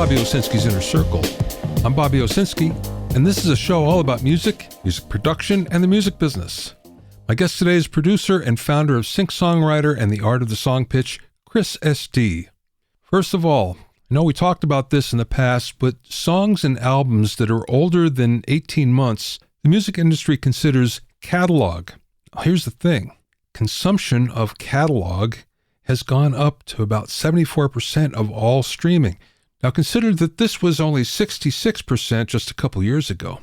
Bobby Owsinski's Inner Circle. I'm Bobby Owsinski, and this is a show all about music, music production, and the music business. My guest today is producer and founder of Songwriter and the Art of the Song Pitch, Chris S.D. First of all, I know we talked about this in the past, but songs and albums that are older than 18 months, the music industry considers catalog. Here's the thing. Consumption of catalog has gone up to about 74% of all streaming. Now consider that this was only 66% just a couple years ago.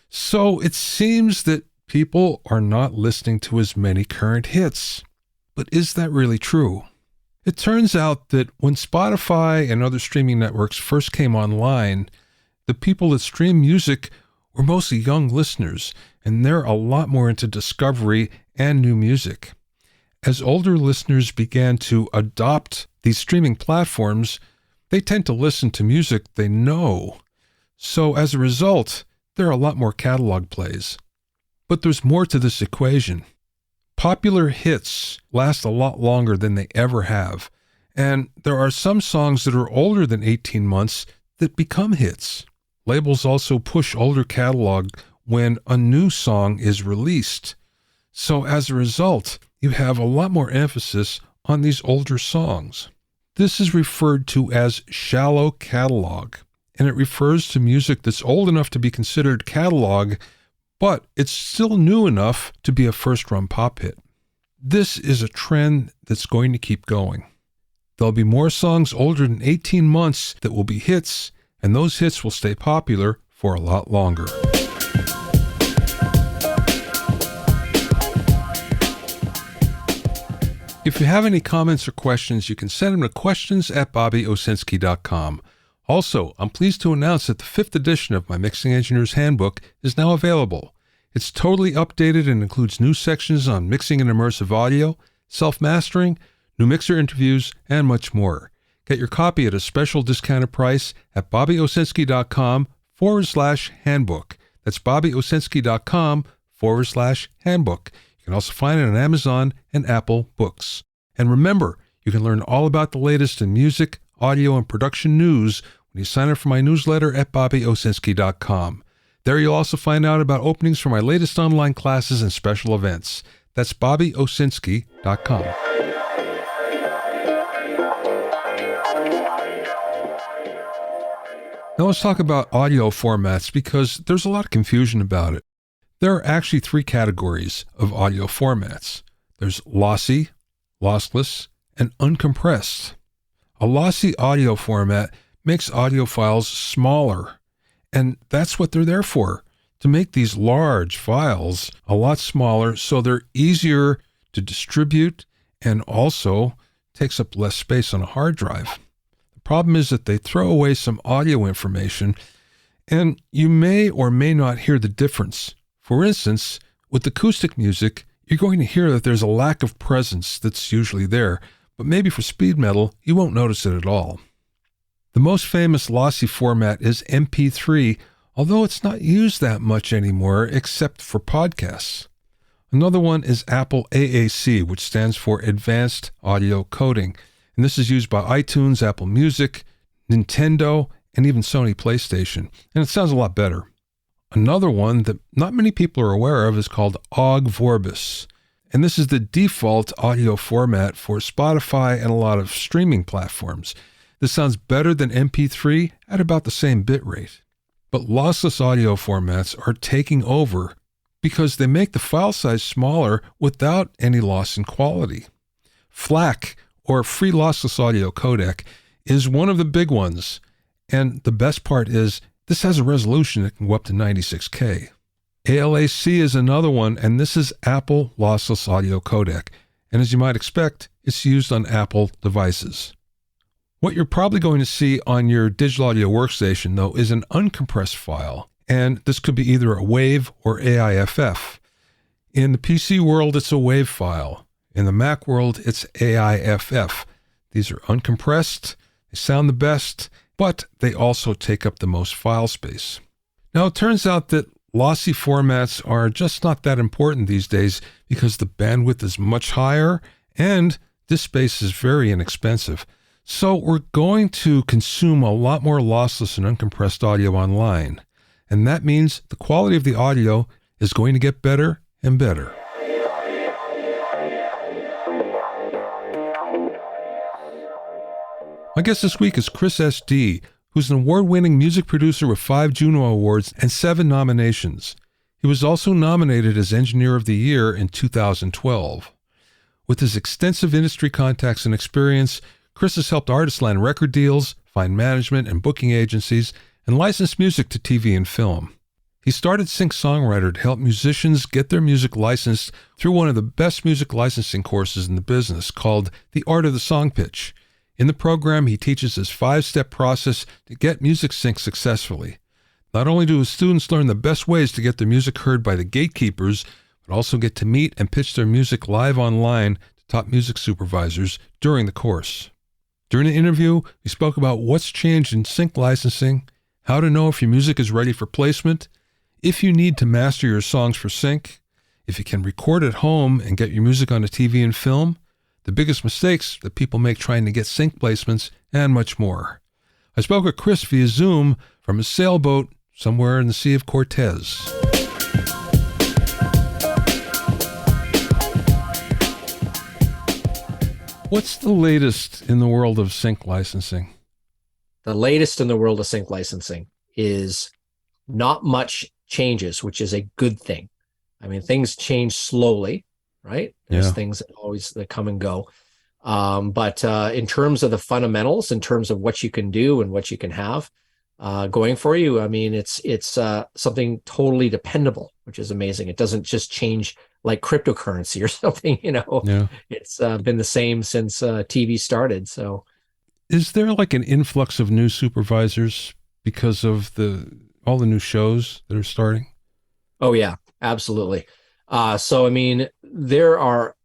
So it seems that people are not listening to as many current hits. But is that really true? It turns out that when Spotify and other streaming networks first came online, the people that stream music were mostly young listeners, and they're a lot more into discovery and new music. As older listeners began to adopt these streaming platforms, they tend to listen to music they know. So as a result, there are a lot more catalog plays. But there's more to this equation. Popular hits last a lot longer than they ever have, and there are some songs that are older than 18 months that become hits. Labels also push older catalog when a new song is released. So as a result, you have a lot more emphasis on these older songs. This is referred to as shallow catalog, and it refers to music that's old enough to be considered catalog, but it's still new enough to be a first-run pop hit. This is a trend that's going to keep going. There'll be more songs older than 18 months that will be hits, and those hits will stay popular for a lot longer. If you have any comments or questions, you can send them to questions@bobbyowsinski.com. Also, I'm pleased to announce that the 5th edition of my Mixing Engineer's Handbook is now available. It's totally updated and includes new sections on mixing and immersive audio, self-mastering, new mixer interviews, and much more. Get your copy at a special discounted price at bobbyowsinski.com/handbook. That's bobbyowsinski.com/handbook. You can also find it on Amazon and Apple Books. And remember, you can learn all about the latest in music, audio, and production news when you sign up for my newsletter at bobbyowsinski.com. There you'll also find out about openings for my latest online classes and special events. That's bobbyowsinski.com. Now let's talk about audio formats because there's a lot of confusion about it. There are actually 3 categories of audio formats. There's lossy, lossless, and uncompressed. A lossy audio format makes audio files smaller, and that's what they're there for, to make these large files a lot smaller so they're easier to distribute and also takes up less space on a hard drive. The problem is that they throw away some audio information, and you may or may not hear the difference. For instance, with acoustic music, you're going to hear that there's a lack of presence that's usually there, but maybe for speed metal, you won't notice it at all. The most famous lossy format is MP3, although it's not used that much anymore except for podcasts. Another one is Apple AAC, which stands for Advanced Audio Coding, and this is used by iTunes, Apple Music, Nintendo, and even Sony PlayStation, and it sounds a lot better. Another one that not many people are aware of is called Ogg Vorbis, and this is the default audio format for Spotify and a lot of streaming platforms. This sounds better than MP3 at about the same bit rate. But lossless audio formats are taking over because they make the file size smaller without any loss in quality. FLAC, or Free Lossless Audio Codec, is one of the big ones, and the best part is this has a resolution that can go up to 96K. ALAC is another one, and this is Apple Lossless Audio Codec, and as you might expect, it's used on Apple devices. What you're probably going to see on your digital audio workstation, though, is an uncompressed file, and this could be either a WAV or AIFF. In the PC world, it's a WAV file. In the Mac world, it's AIFF. These are uncompressed, they sound the best, but they also take up the most file space. Now, it turns out that lossy formats are just not that important these days because the bandwidth is much higher and disk space is very inexpensive. So we're going to consume a lot more lossless and uncompressed audio online, and that means the quality of the audio is going to get better and better. My guest this week is Chris S.D., who's an award-winning music producer with 5 Juno Awards and 7 nominations. He was also nominated as Engineer of the Year in 2012. With his extensive industry contacts and experience, Chris has helped artists land record deals, find management and booking agencies, and license music to TV and film. He started Songwriter to help musicians get their music licensed through one of the best music licensing courses in the business called The Art of the Song Pitch. In the program, he teaches his 5-step process to get music synced successfully. Not only do his students learn the best ways to get their music heard by the gatekeepers, but also get to meet and pitch their music live online to top music supervisors during the course. During the interview, we spoke about what's changed in sync licensing, how to know if your music is ready for placement, if you need to master your songs for sync, if you can record at home and get your music onto TV and film, the biggest mistakes that people make trying to get sync placements, and much more. I spoke with Chris via Zoom from a sailboat somewhere in the Sea of Cortez. What's the latest in the world of sync licensing? The latest in the world of sync licensing is not much changes, which is a good thing. I mean, things change slowly, right? There's things that come and go. But in terms of the fundamentals, in terms of what you can do and what you can have going for you, I mean, it's something totally dependable, which is amazing. It doesn't just change like cryptocurrency or something, It's been the same since TV started. So is there like an influx of new supervisors because of all the new shows that are starting? Oh yeah, absolutely. So, I mean, there are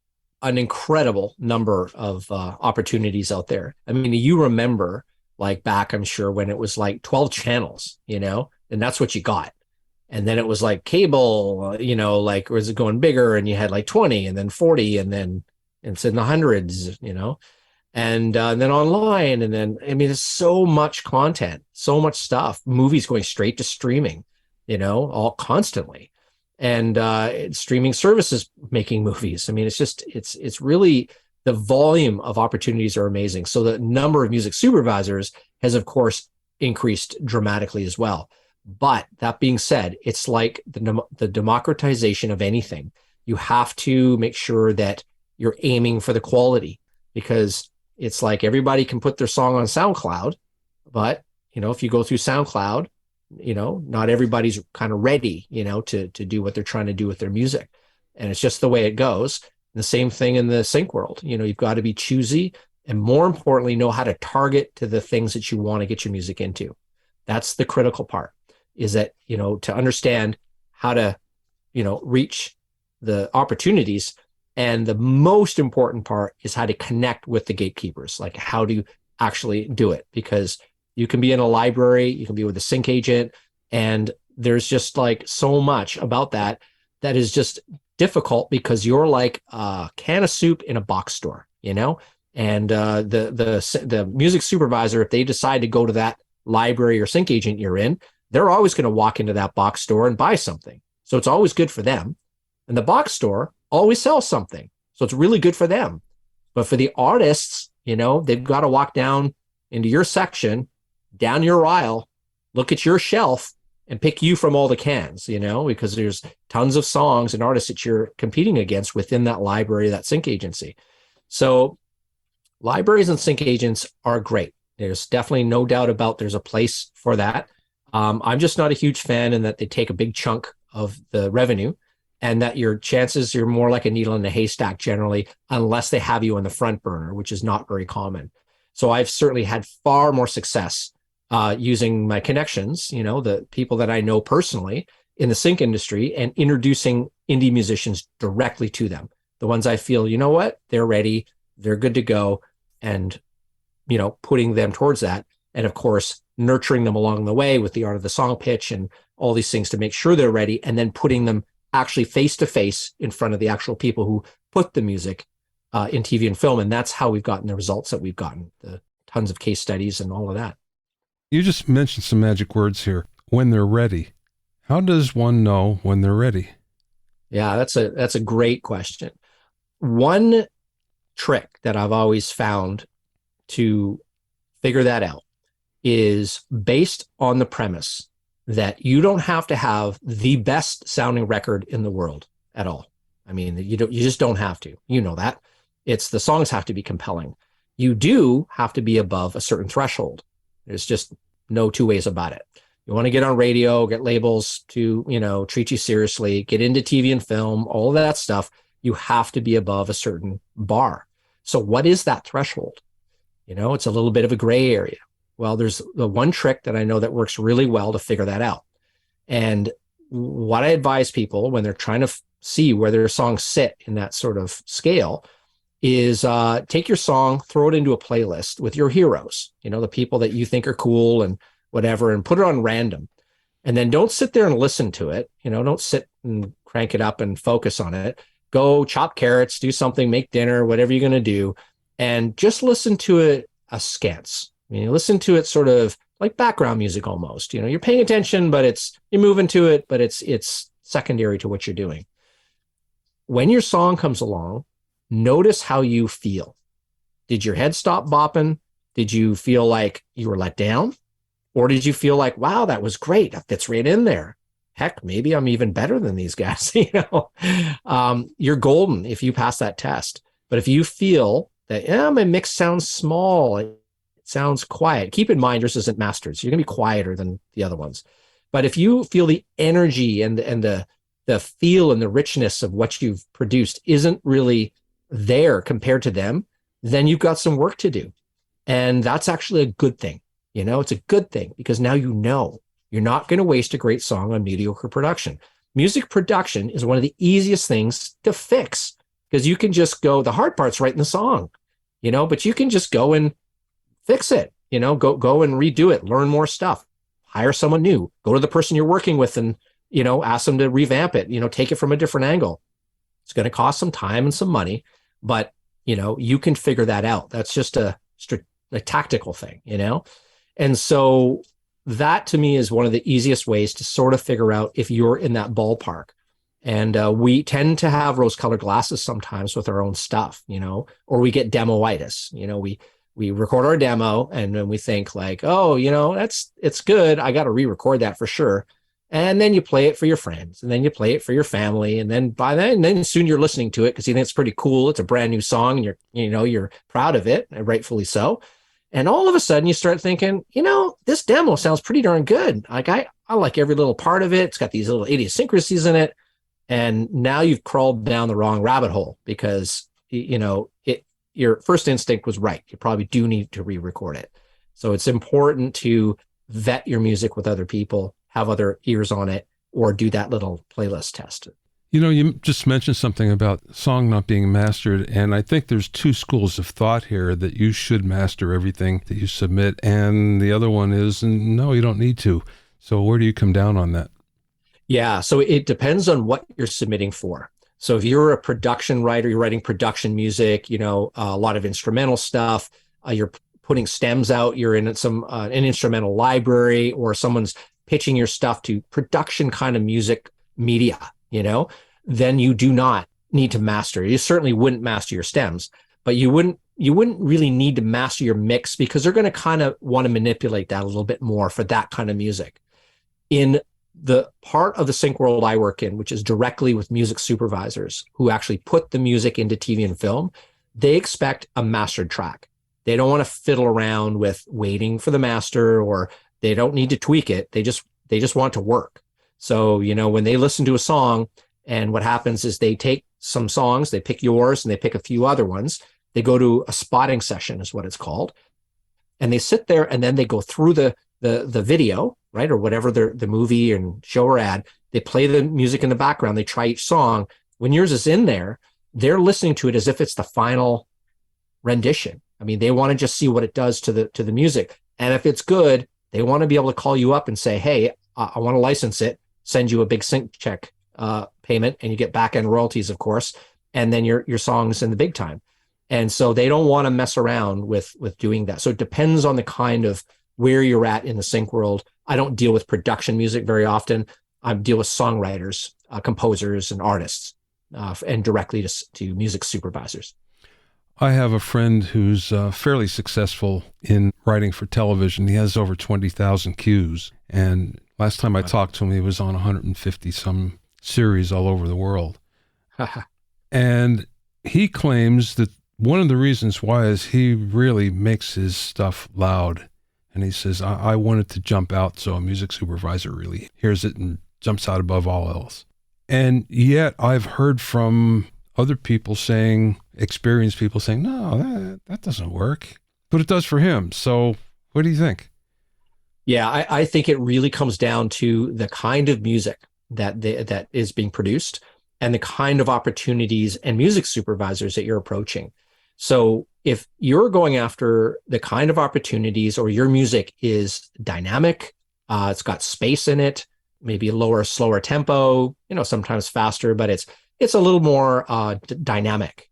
an incredible number of opportunities out there. I mean, you remember like back, I'm sure, when it was like 12 channels, and that's what you got. And then it was like cable, like was it going bigger, and you had like 20 and then 40 and then it's in the hundreds, and then online. And then, I mean, there's so much content, so much stuff, movies going straight to streaming, all constantly. And streaming services making movies. I mean, it's really, the volume of opportunities are amazing. So the number of music supervisors has, of course, increased dramatically as well. But that being said, it's like the democratization of anything. You have to make sure that you're aiming for the quality, because it's like everybody can put their song on SoundCloud, but if you go through SoundCloud, not everybody's kind of ready, to do what they're trying to do with their music. And it's just the way it goes. And the same thing in the sync world. You've got to be choosy, and more importantly, know how to target to the things that you want to get your music into. That's the critical part, is that, to understand how to, reach the opportunities. And the most important part is how to connect with the gatekeepers, like how to actually do it, because you can be in a library, you can be with a sync agent, and there's just like so much about that is just difficult, because you're like a can of soup in a box store, and the music supervisor, if they decide to go to that library or sync agent you're in, they're always going to walk into that box store and buy something. So it's always good for them. And the box store always sells something. So it's really good for them. But for the artists, they've got to walk down into your section, down your aisle, look at your shelf, and pick you from all the cans, because there's tons of songs and artists that you're competing against within that library, that sync agency. So libraries and sync agents are great. There's definitely no doubt about there's a place for that. I'm just not a huge fan in that they take a big chunk of the revenue, and that your chances, you're more like a needle in a haystack generally, unless they have you on the front burner, which is not very common. So I've certainly had far more success using my connections, the people that I know personally in the sync industry, and introducing indie musicians directly to them. The ones I feel, they're ready, they're good to go, and, putting them towards that. And of course, nurturing them along the way with the art of the song pitch and all these things to make sure they're ready, and then putting them actually face to face in front of the actual people who put the music in TV and film. And that's how we've gotten the results that we've gotten. The tons of case studies and all of that. You just mentioned some magic words here. When they're ready. How does one know when they're ready? Yeah, that's a great question. One trick that I've always found to figure that out is based on the premise that you don't have to have the best sounding record in the world at all. I mean, you just don't have to. You know that. It's the songs have to be compelling. You do have to be above a certain threshold. There's just no two ways about it. You want to get on radio, get labels to, treat you seriously, get into TV and film, all of that stuff. You have to be above a certain bar. So what is that threshold? It's a little bit of a gray area. Well, there's the one trick that I know that works really well to figure that out. And what I advise people when they're trying to see where their songs sit in that sort of scale is take your song, throw it into a playlist with your heroes, the people that you think are cool and whatever, and put it on random. And then don't sit there and listen to it. Don't sit and crank it up and focus on it. Go chop carrots, do something, make dinner, whatever you're going to do, and just listen to it askance. Listen to it sort of like background music almost. You're paying attention, but you're moving to it, but it's secondary to what you're doing. When your song comes along, notice how you feel. Did your head stop bopping? Did you feel like you were let down? Or did you feel like, wow, that was great. That fits right in there. Heck, maybe I'm even better than these guys. You're golden if you pass that test. But if you feel that, my mix sounds small, it sounds quiet. Keep in mind, yours isn't mastered, so you're going to be quieter than the other ones. But if you feel the energy and the feel and the richness of what you've produced isn't really there compared to them, then you've got some work to do. And that's actually a good thing. It's a good thing because now you're not going to waste a great song on mediocre production. Music production is one of the easiest things to fix because you can just go, the hard part's writing the song, but you can just go and fix it, go and redo it, learn more stuff, hire someone new, go to the person you're working with and, ask them to revamp it, take it from a different angle. It's going to cost some time and some money, but, you can figure that out. That's just a tactical thing, And so that to me is one of the easiest ways to sort of figure out if you're in that ballpark. And we tend to have rose-colored glasses sometimes with our own stuff, or we get demo-itis. We record our demo and then we think like, oh, it's good. I got to re-record that for sure. And then you play it for your friends and then you play it for your family. And then then soon you're listening to it because you think it's pretty cool. It's a brand new song and you're proud of it, and rightfully so. And all of a sudden you start thinking, this demo sounds pretty darn good. Like I like every little part of it. It's got these little idiosyncrasies in it. And now you've crawled down the wrong rabbit hole because, your first instinct was right. You probably do need to re-record it. So it's important to vet your music with other people, have other ears on it, or do that little playlist test. You just mentioned something about song not being mastered, and I think there's two schools of thought here, that you should master everything that you submit, and the other one is, no, you don't need to. So where do you come down on that? Yeah, so it depends on what you're submitting for. So if you're a production writer, you're writing production music, a lot of instrumental stuff, you're putting stems out, you're in an instrumental library, or someone's pitching your stuff to production kind of music media, then you do not need to master. You certainly wouldn't master your stems, but you wouldn't really need to master your mix because they're going to kind of want to manipulate that a little bit more for that kind of music. In the part of the sync world I work in, which is directly with music supervisors who actually put the music into TV and film, they expect a mastered track. They don't want to fiddle around with waiting for the master, or they don't need to tweak it. They just want it to work. So, when they listen to a song, and what happens is they take some songs, they pick yours and they pick a few other ones. They go to a spotting session is what it's called. And they sit there and then they go through the video, right? Or whatever the movie and show or ad. They play the music in the background. They try each song. When yours is in there, they're listening to it as if it's the final rendition. I mean, they want to just see what it does to the music. And if it's good, they want to be able to call you up and say, hey, I want to license it, send you a big sync check payment, and you get back end royalties, of course, and then your song's in the big time. And so they don't want to mess around with doing that. So it depends on the kind of where you're at in the sync world. I don't deal with production music very often. I deal with songwriters, composers, and artists, and directly to music supervisors. I have a friend who's fairly successful in writing for television. He has over 20,000 cues. And last time I talked to him, he was on 150 some series all over the world. And he claims that one of the reasons why is he really makes his stuff loud. And he says, I want it to jump out so a music supervisor really hears it and jumps out above all else. And yet I've heard from other people saying, experienced people saying, no, that doesn't work. But it does for him. So what do you think? Yeah, I think it really comes down to the kind of music that is being produced and the kind of opportunities and music supervisors that you're approaching. So if you're going after the kind of opportunities, or your music is dynamic, it's got space in it, maybe a lower, slower tempo, sometimes faster, but it's a little more dynamic,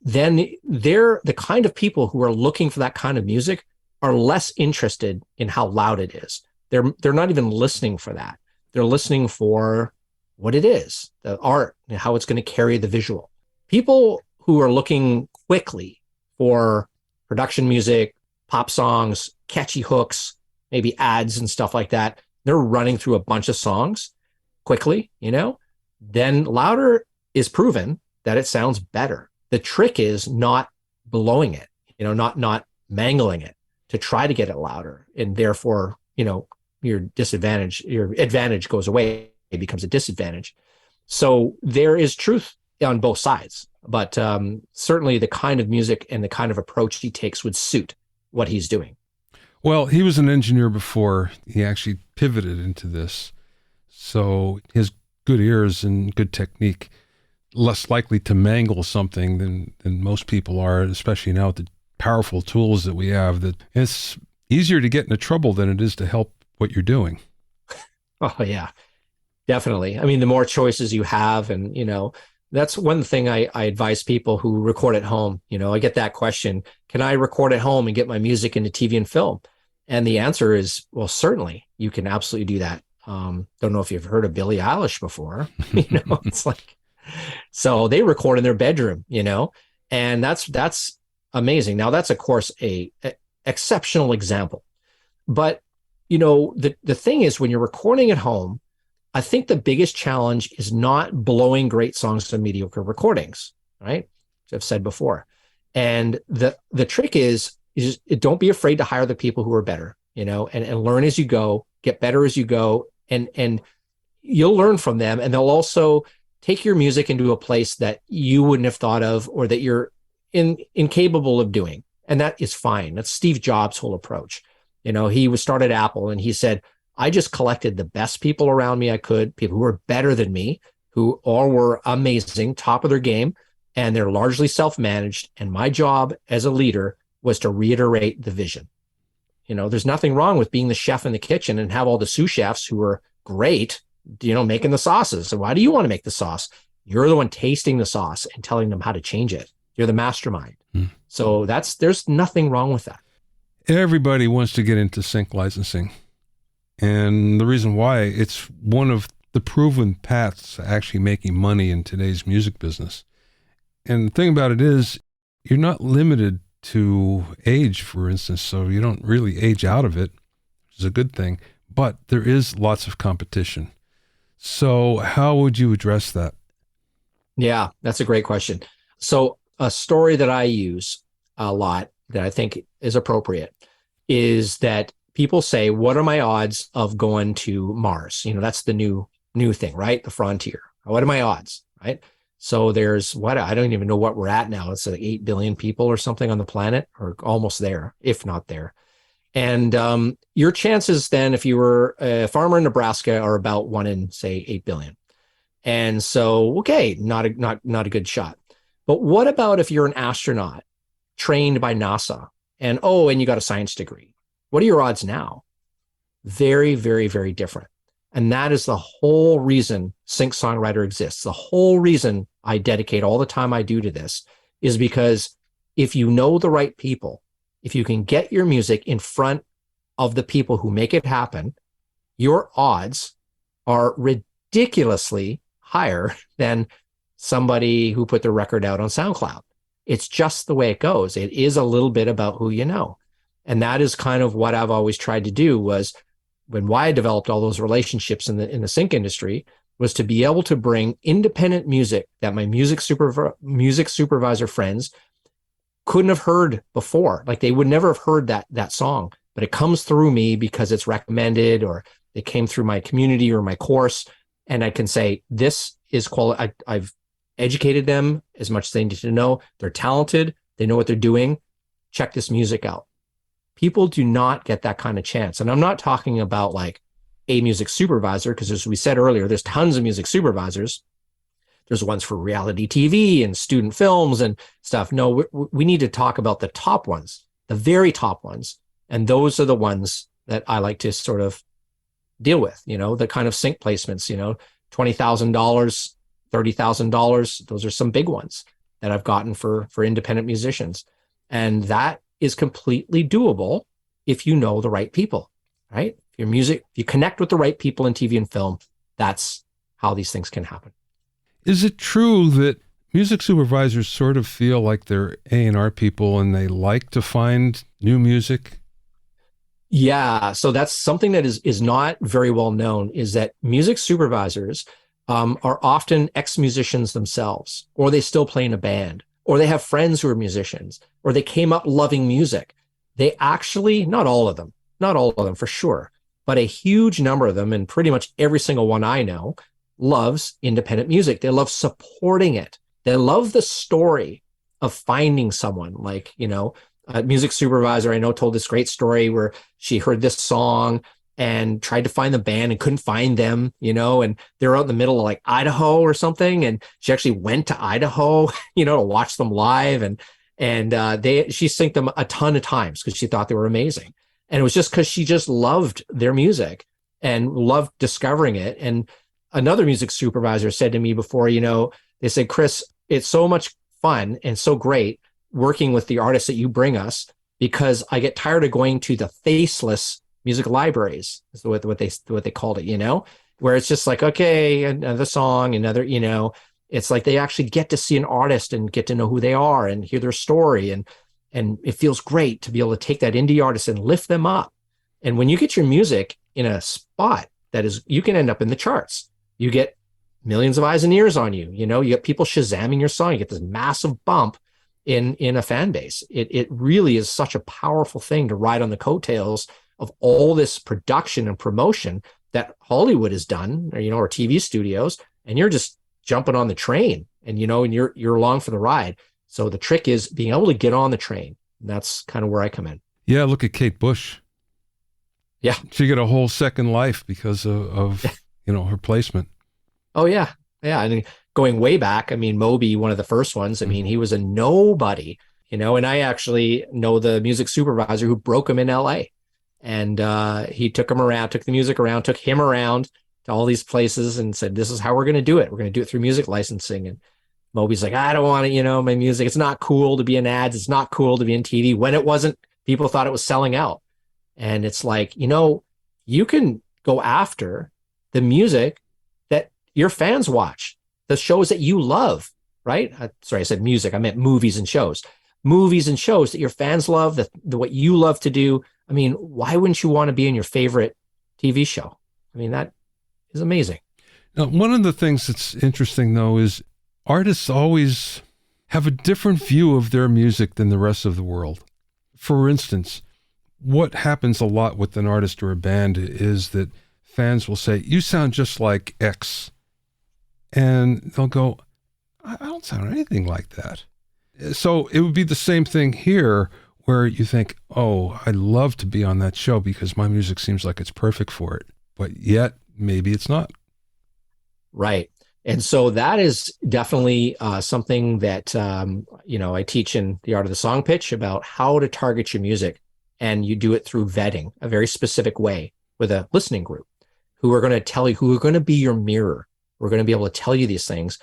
then they're the kind of people who are looking for that kind of music are less interested in how loud it is. They're not even listening for that. They're listening for what it is, the art, and how it's going to carry the visual. People who are looking quickly for production music, pop songs, catchy hooks, maybe ads and stuff like that, they're running through a bunch of songs quickly, then louder is proven that it sounds better. The trick is not blowing it, not mangling it to try to get it louder. And therefore, your advantage goes away. It becomes a disadvantage. So there is truth on both sides, but certainly the kind of music and the kind of approach he takes would suit what he's doing. Well, he was an engineer before he actually pivoted into this. So his good ears and good technique, less likely to mangle something than most people are, especially now with the powerful tools that we have, that it's easier to get into trouble than it is to help what you're doing. Oh, yeah, definitely. I mean, the more choices you have, and, that's one thing I advise people who record at home. I get that question, can I record at home and get my music into TV and film? And the answer is, well, certainly you can absolutely do that. Don't know if you've heard of Billie Eilish before, it's like, so they record in their bedroom, and that's amazing. Now that's of course a exceptional example, but the thing is, when you're recording at home, I think the biggest challenge is not blowing great songs to mediocre recordings, right? Which I've said before. And the trick is don't be afraid to hire the people who are better, and learn as you go, get better as you go, and you'll learn from them, and they'll also take your music into a place that you wouldn't have thought of, or that you're incapable of doing. And that is fine. That's Steve Jobs' whole approach. He was started at Apple, and he said, I just collected the best people around me I could, people who were better than me, who all were amazing, top of their game, and they're largely self-managed. And my job as a leader was to reiterate the vision. There's nothing wrong with being the chef in the kitchen and have all the sous chefs who are great, making the sauces. So why do you want to make the sauce? You're the one tasting the sauce and telling them how to change it. You're the mastermind. So there's nothing wrong with that. Everybody wants to get into sync licensing. And the reason why, it's one of the proven paths to actually making money in today's music business. And the thing about it is, you're not limited to age, for instance, so you don't really age out of it, which is a good thing, but there is lots of competition. So how would you address that? Yeah, that's a great question. So a story that I use a lot that I think is appropriate is that people say, what are my odds of going to Mars? That's the new thing, right? The frontier. What are my odds, right? So there's I don't even know what we're at now. It's like 8 billion people or something on the planet, or almost there, if not there. And your chances then, if you were a farmer in Nebraska, are about 1 in, say, 8 billion. And so, okay, not a good shot. But what about if you're an astronaut trained by NASA and you got a science degree? What are your odds now? Very, very, very different. And that is the whole reason Sync Songwriter exists. The whole reason I dedicate all the time I do to this is because if you know the right people, if you can get your music in front of the people who make it happen, your odds are ridiculously higher than somebody who put their record out on SoundCloud. It's just the way it goes. It is a little bit about who you know. And that is kind of what I've always tried to do, was why I developed all those relationships in the sync industry, was to be able to bring independent music that my music supervisor friends couldn't have heard before. Like, they would never have heard that song, but it comes through me because it's recommended, or it came through my community or my course. And I can say, this is quality. I've educated them as much as they need to know. They're talented. They know what they're doing. Check this music out. People do not get that kind of chance. And I'm not talking about like a music supervisor, because as we said earlier, there's tons of music supervisors. There's ones for reality TV and student films and stuff. No, we need to talk about the top ones, the very top ones. And those are the ones that I like to sort of deal with, the kind of sync placements, $20,000, $30,000. Those are some big ones that I've gotten for independent musicians. And that is completely doable if you know the right people, right? Your music, if you connect with the right people in TV and film, that's how these things can happen. Is it true that music supervisors sort of feel like they're A&R people and they like to find new music? Yeah, so that's something that is not very well known, is that music supervisors are often ex-musicians themselves, or they still play in a band, or they have friends who are musicians, or they came up loving music. They actually, not all of them for sure, but a huge number of them, and pretty much every single one I know, loves independent music. They love supporting it. They love the story of finding someone. Like, a music supervisor I know told this great story where she heard this song and tried to find the band and couldn't find them, and they're out in the middle of like Idaho or something. And she actually went to Idaho, to watch them live. And she synced them a ton of times because she thought they were amazing. And it was just because she just loved their music and loved discovering it. And another music supervisor said to me before, they said, Chris, it's so much fun and so great working with the artists that you bring us, because I get tired of going to the faceless music libraries, is what they called it, where it's just like, okay, another song, it's like they actually get to see an artist and get to know who they are and hear their story. And it feels great to be able to take that indie artist and lift them up. And when you get your music in a spot that is, you can end up in the charts. You get millions of eyes and ears on you. You get people Shazamming your song. You get this massive bump in a fan base. It really is such a powerful thing to ride on the coattails of all this production and promotion that Hollywood has done, or TV studios, and you're just jumping on the train, and you're along for the ride. So the trick is being able to get on the train. And that's kind of where I come in. Yeah, look at Kate Bush. Yeah, she got a whole second life because of her placement. Oh yeah, yeah. And going way back, Moby, one of the first ones. He was a nobody, and I actually know the music supervisor who broke him in LA. And he took the music around, took him around to all these places and said, this is how we're going to do it. We're going to do it through music licensing. And Moby's like, I don't want it, my music. It's not cool to be in ads. It's not cool to be in TV. When it wasn't, people thought it was selling out. And it's like, you can go after the music that your fans watch, the shows that you love, right? Sorry, I said music. I meant movies and shows. Movies and shows that your fans love, what you love to do. Why wouldn't you want to be in your favorite TV show? That is amazing. Now, one of the things that's interesting, though, is artists always have a different view of their music than the rest of the world. For instance, what happens a lot with an artist or a band is that fans will say, you sound just like X. And they'll go, I don't sound anything like that. So it would be the same thing here, where you think, oh, I'd love to be on that show because my music seems like it's perfect for it. But yet, maybe it's not. Right. And so that is definitely something that, I teach in the Art of the Song Pitch about how to target your music. And you do it through vetting, a very specific way, with a listening group who are going to tell you, who are going to be your mirror. We're going to be able to tell you these things.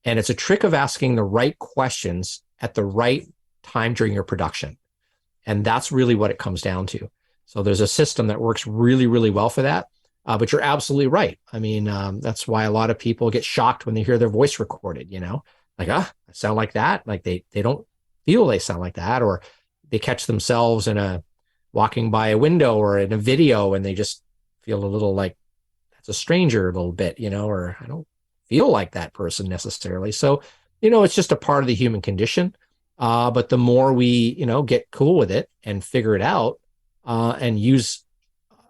And it's a trick of asking the right questions at the right time during your production. And that's really what it comes down to. So there's a system that works really, really well for that. But you're absolutely right. I mean, that's why a lot of people get shocked when they hear their voice recorded, like, I sound like that. Like they don't feel they sound like that, or they catch themselves walking by a window or in a video and they just feel a little like that's a stranger a little bit, or I don't feel like that person necessarily. So, it's just a part of the human condition. But the more we, get cool with it and figure it out, and use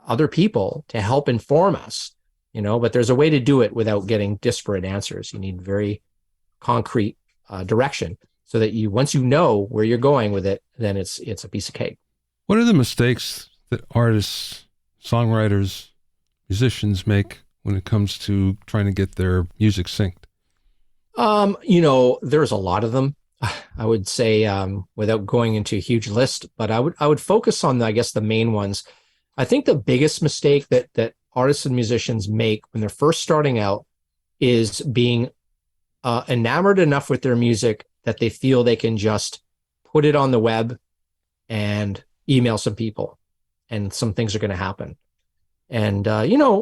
other people to help inform us, but there's a way to do it without getting disparate answers. You need very concrete direction so that once you know where you're going with it, then it's a piece of cake. What are the mistakes that artists, songwriters, musicians make when it comes to trying to get their music synced? There's a lot of them. I would say, without going into a huge list, but I would focus on, I guess, the main ones. I think the biggest mistake that artists and musicians make when they're first starting out is being enamored enough with their music that they feel they can just put it on the web and email some people and some things are going to happen. And,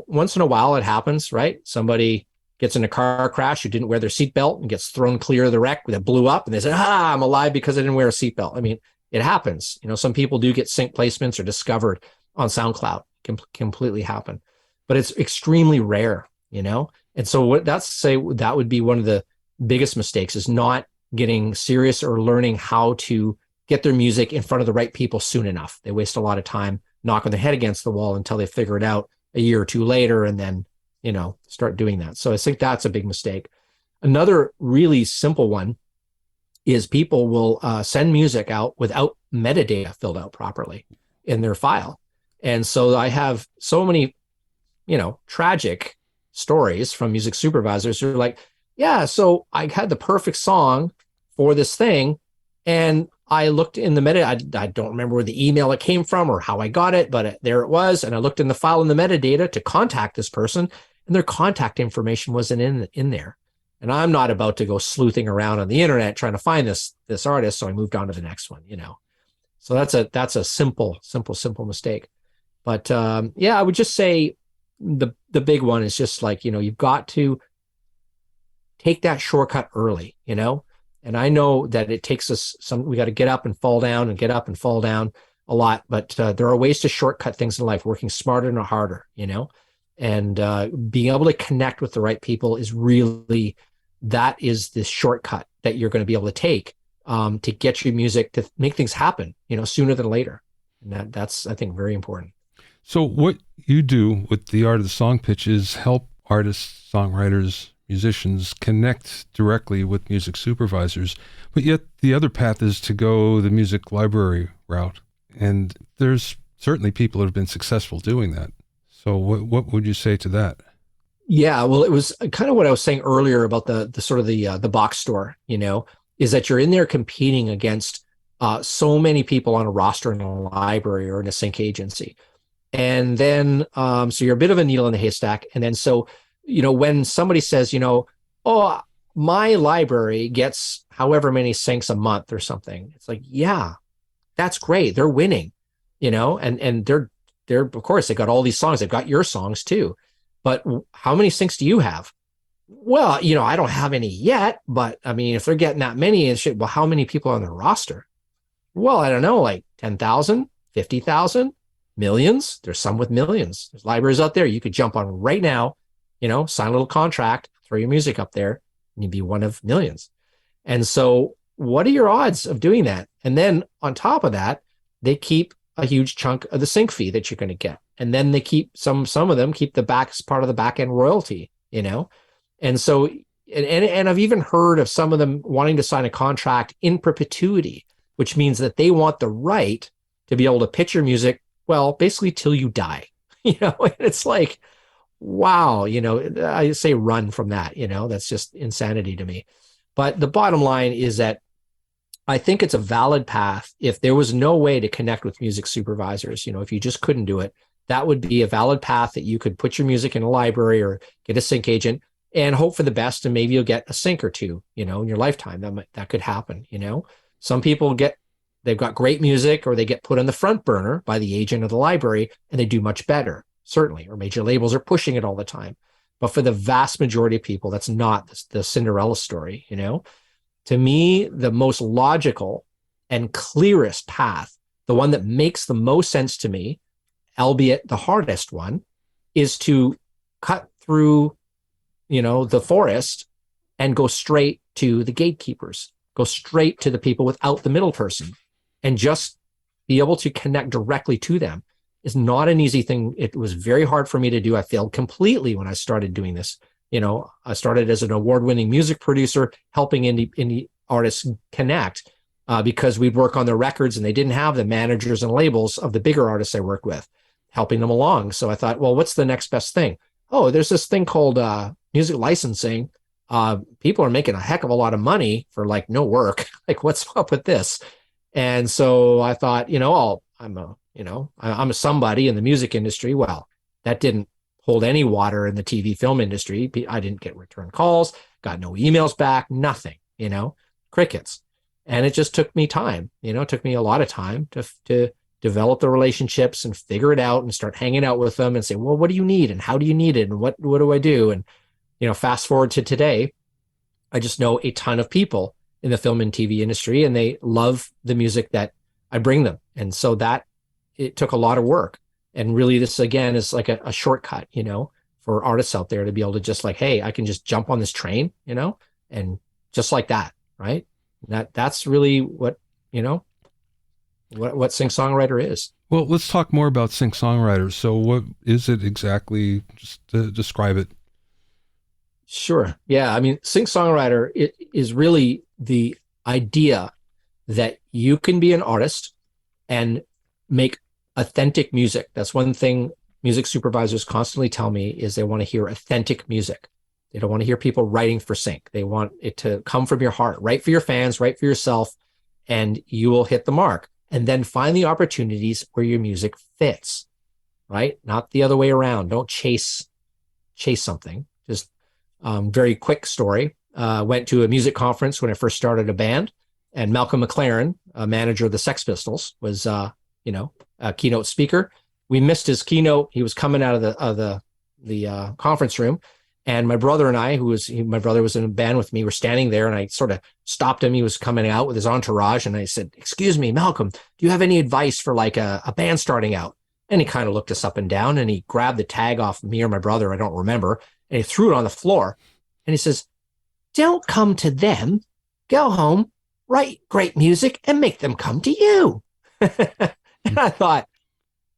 once in a while it happens, right? Somebody gets in a car crash who didn't wear their seatbelt and gets thrown clear of the wreck that blew up. And they say, I'm alive because I didn't wear a seatbelt. I mean, it happens. Some people do get sync placements or discovered on SoundCloud. Can completely happen. But it's extremely rare, And so that would be one of the biggest mistakes, is not getting serious or learning how to get their music in front of the right people soon enough. They waste a lot of time knocking their head against the wall until they figure it out a year or two later, and then start doing that. So I think that's a big mistake. Another really simple one is people will send music out without metadata filled out properly in their file. And so I have so many, tragic stories from music supervisors who are like, yeah, so I had the perfect song for this thing, and I looked in the metadata. I don't remember where the email it came from or how I got it, but there it was. And I looked in the file in the metadata to contact this person, and their contact information wasn't in there. And I'm not about to go sleuthing around on the internet trying to find this artist. So I moved on to the next one, So that's a simple mistake. But I would just say the big one is just like, you've got to take that shortcut early, And I know that it takes us we got to get up and fall down a lot, but there are ways to shortcut things in life, working smarter and harder, and being able to connect with the right people is really, that is the shortcut that you're going to be able to take to get your music to make things happen, sooner than later. And that's, I think, very important. So what you do with the Art of the Song pitch is help artists, songwriters, musicians connect directly with music supervisors, but yet the other path is to go the music library route. And there's certainly people that have been successful doing that. So what would you say to that? Yeah, well, it was kind of what I was saying earlier about the sort of the box store, is that you're in there competing against so many people on a roster in a library or in a sync agency. And then, so you're a bit of a needle in the haystack. And then, so, when somebody says, oh, my library gets however many syncs a month or something, it's like, yeah, that's great. They're winning, and they're, of course, they got all these songs. They've got your songs too. But how many syncs do you have? Well, I don't have any yet, but I mean, if they're getting that many and shit, well, how many people are on their roster? Well, I don't know, like 10,000, 50,000, millions. There's some with millions. There's libraries out there you could jump on right now, sign a little contract, throw your music up there, and you'd be one of millions. And so what are your odds of doing that? And then on top of that, they keep a huge chunk of the sync fee that you're going to get. And then they keep some of them keep the back as part of the back end royalty, And so, and I've even heard of some of them wanting to sign a contract in perpetuity, which means that they want the right to be able to pitch your music, well, basically till you die, and it's like, wow, I say run from that, that's just insanity to me. But the bottom line is that I think it's a valid path. If there was no way to connect with music supervisors, if you just couldn't do it, that would be a valid path that you could put your music in a library or get a sync agent and hope for the best. And maybe you'll get a sync or two, in your lifetime. That could happen. Some people get they've got great music, or they get put on the front burner by the agent of the library and they do much better, certainly, or major labels are pushing it all the time. But for the vast majority of people, that's not the Cinderella story, you know? To me, the most logical and clearest path, the one that makes the most sense to me, albeit the hardest one, is to cut through, you know, the forest and go straight to the gatekeepers, go straight to the people without the middle person, and just be able to connect directly to them is not an easy thing. It was very hard for me to do. I failed completely when I started doing this. You know, I started as an award-winning music producer, helping indie artists connect because we'd work on their records and they didn't have the managers and labels of the bigger artists I worked with, helping them along. So I thought, well, what's the next best thing? Oh, there's this thing called music licensing. People are making a heck of a lot of money for like no work. Like, what's up with this? And so I thought, you know, I'm a somebody in the music industry. Well, that didn't hold any water in the TV film industry. I didn't get return calls, got no emails back, nothing, you know, crickets. And it just took me time, you know, it took me a lot of time to develop the relationships and figure it out and start hanging out with them and say, well, what do you need? And how do you need it? And what do I do? And, you know, fast forward to today, I just know a ton of people in the film and TV industry, and they love the music that I bring them. And so that it took a lot of work. And really, this again is like a shortcut, you know, for artists out there to be able to just like, hey, I can just jump on this train, you know, and just like that, right? That's really what, you know, what Sing-Songwriter is. Well, let's talk more about Sing-Songwriter. So what is it exactly? Just to describe it. Sure. Yeah. I mean, Sing-Songwriter is really the idea that you can be an artist and make authentic music. That's one thing music supervisors constantly tell me is they want to hear authentic music. They don't want to hear people writing for sync. They want it to come from your heart, write for your fans, write for yourself, and you will hit the mark. And then find the opportunities where your music fits, right? Not the other way around. Don't chase something. Just very quick story. Went to a music conference when I first started a band, and Malcolm McLaren, a manager of the Sex Pistols, was a keynote speaker. We missed his keynote. He was coming out of the conference room, and my brother and I, my brother was in a band with me, were standing there, and I sort of stopped him. He was coming out with his entourage, and I said, "Excuse me, Malcolm, do you have any advice for like a band starting out?" And he kind of looked us up and down, and he grabbed the tag off me or my brother, I don't remember, and he threw it on the floor. And he says, "Don't come to them. Go home, write great music, and make them come to you." And I thought,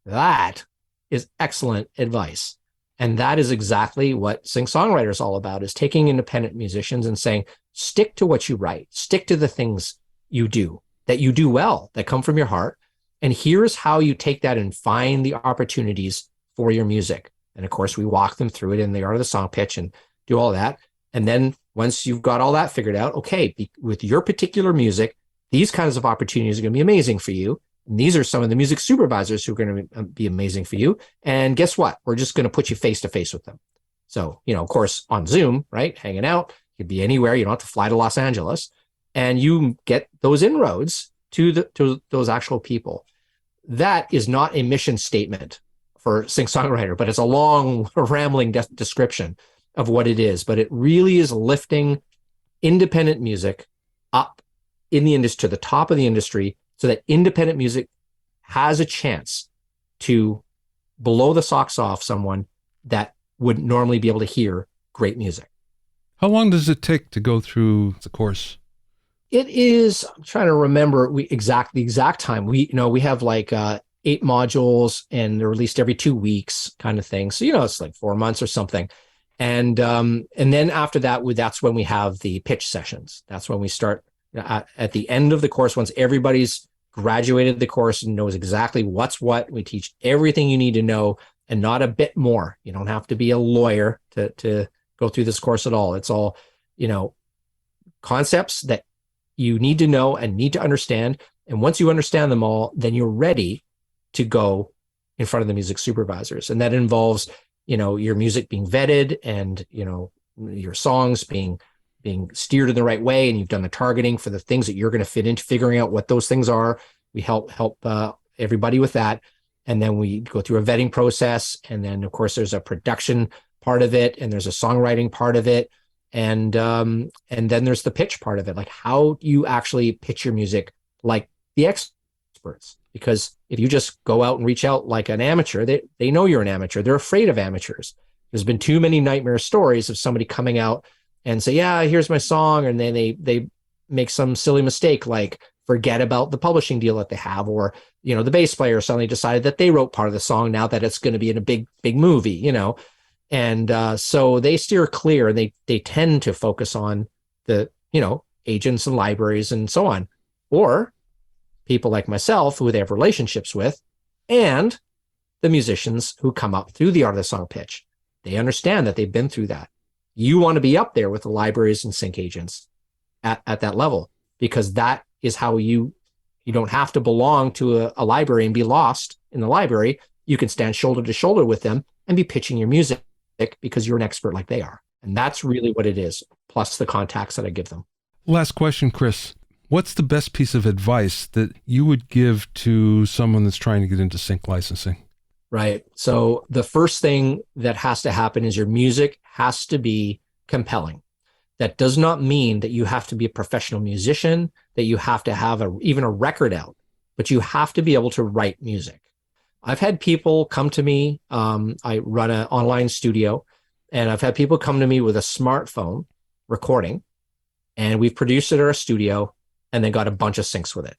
that is excellent advice. And that is exactly what Sing-Songwriter is all about, is taking independent musicians and saying, stick to what you write, stick to the things you do, that you do well, that come from your heart. And here's how you take that and find the opportunities for your music. And of course, we walk them through it in the art of the song pitch and do all that. And then once you've got all that figured out, okay, with your particular music, these kinds of opportunities are going to be amazing for you. And these are some of the music supervisors who are going to be amazing for you. And guess what? We're just going to put you face to face with them. So, you know, of course, on Zoom, right? Hanging out, you could be anywhere. You don't have to fly to Los Angeles, and you get those inroads to those actual people. That is not a mission statement for Sing-Songwriter, but it's a long, rambling description of what it is. But it really is lifting independent music up in the industry, to the top of the industry, so that independent music has a chance to blow the socks off someone that would normally be able to hear great music. How long does it take to go through the course? It is, I'm trying to remember the exact time. We have like 8 modules, and they're released every 2 weeks kind of thing. So, it's like 4 months or something. And then after that, that's when we have the pitch sessions. That's when we start at the end of the course, once everybody's graduated the course and knows exactly what's what. We teach everything you need to know and not a bit more. You don't have to be a lawyer to go through this course at all. It's all, concepts that you need to know and need to understand. And once you understand them all, then you're ready to go in front of the music supervisors. And that involves, your music being vetted and, your songs being steered in the right way, and you've done the targeting for the things that you're going to fit into, figuring out what those things are, We help everybody with that. And then we go through a vetting process. And then, of course, there's a production part of it, and there's a songwriting part of it. And then there's the pitch part of it, like how you actually pitch your music like the experts. Because if you just go out and reach out like an amateur, they know you're an amateur. They're afraid of amateurs. There's been too many nightmare stories of somebody coming out and say, yeah, here's my song. And then they make some silly mistake, like forget about the publishing deal that they have, or, the bass player suddenly decided that they wrote part of the song now that it's going to be in a big movie, And so they steer clear, and they tend to focus on the, agents and libraries and so on, or people like myself who they have relationships with, and the musicians who come up through the Art of the Song pitch. They understand that they've been through that. You want to be up there with the libraries and sync agents at that level, because that is how you don't have to belong to a library and be lost in the library. You can stand shoulder to shoulder with them and be pitching your music because you're an expert like they are. And that's really what it is, plus the contacts that I give them. Last question, Chris. What's the best piece of advice that you would give to someone that's trying to get into sync licensing? Right. So the first thing that has to happen is your music has to be compelling. That does not mean that you have to be a professional musician, that you have to have even a record out, but you have to be able to write music. I've had people come to me. I run an online studio, and I've had people come to me with a smartphone recording, and we've produced it at our studio, and then got a bunch of syncs with it.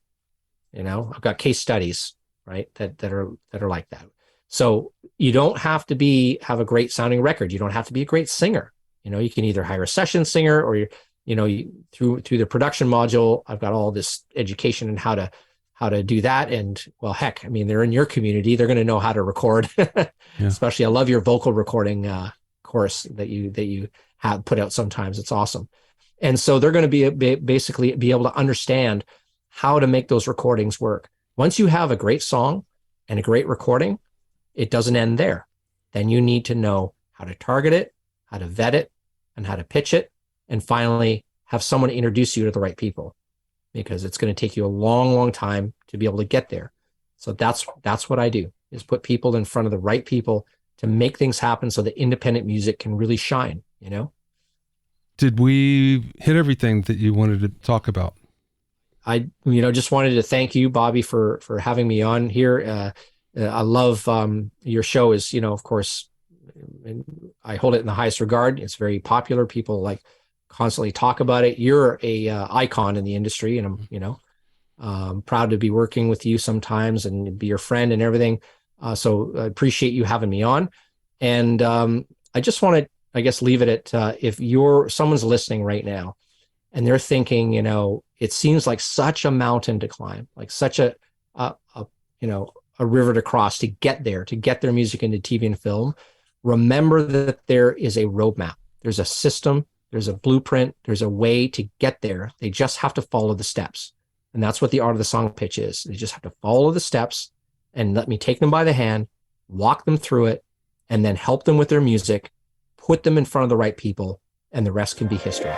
I've got case studies, right, that are like that. So you don't have to have a great sounding record. You don't have to be a great singer. You can either hire a session singer, or through the production module, I've got all this education in how to do that. And well, heck, they're in your community. They're going to know how to record. Yeah. Especially, I love your vocal recording course that you have put out sometimes. It's awesome. And so they're going to basically be able to understand how to make those recordings work. Once you have a great song and a great recording, it doesn't end there. Then you need to know how to target it, how to vet it, and how to pitch it. And finally, have someone introduce you to the right people, because it's going to take you a long, long time to be able to get there. So that's what I do, is put people in front of the right people to make things happen so that independent music can really shine, Did we hit everything that you wanted to talk about? I, just wanted to thank you, Bobby, for having me on here. I love your show is, of course, and I hold it in the highest regard. It's very popular. People constantly talk about it. You're a icon in the industry, and I'm, proud to be working with you sometimes and be your friend and everything. So I appreciate you having me on. And I just want to, I guess, leave it at, if someone's listening right now and they're thinking, it seems like such a mountain to climb, like such a river to cross to get their music into TV and film. Remember that there is a roadmap. There's a system, there's a blueprint, there's a way to get there. They just have to follow the steps. And that's what the Art of the Song pitch is. They just have to follow the steps and let me take them by the hand, walk them through it, and then help them with their music, put them in front of the right people, and the rest can be history.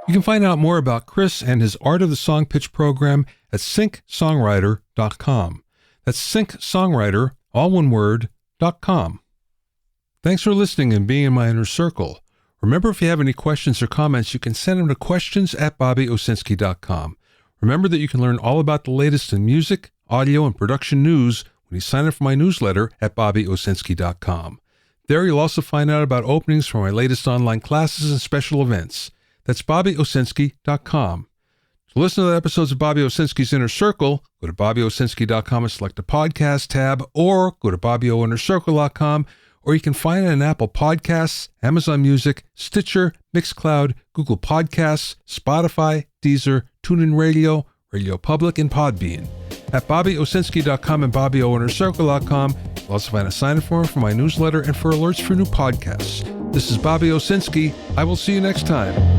You can find out more about Chris and his Art of the Song pitch program at syncsongwriter.com. That's syncsongwriter, all one word, .com. Thanks for listening and being in my inner circle. Remember, if you have any questions or comments, you can send them to questions@bobbyowsinski.com. Remember that you can learn all about the latest in music, audio, and production news when you sign up for my newsletter at bobbyowsinski.com. There you'll also find out about openings for my latest online classes and special events. That's bobbyowsinski.com. To listen to the episodes of Bobby Owsinski's Inner Circle, go to bobbyowsinski.com and select the podcast tab, or go to bobbyoinnercircle.com, or you can find it on Apple Podcasts, Amazon Music, Stitcher, Mixcloud, Google Podcasts, Spotify, Deezer, TuneIn Radio, Radio Public, and Podbean. At bobbyowsinski.com and bobbyoinnercircle.com, you'll also find a sign-up form for my newsletter and for alerts for new podcasts. This is Bobby Owsinski. I will see you next time.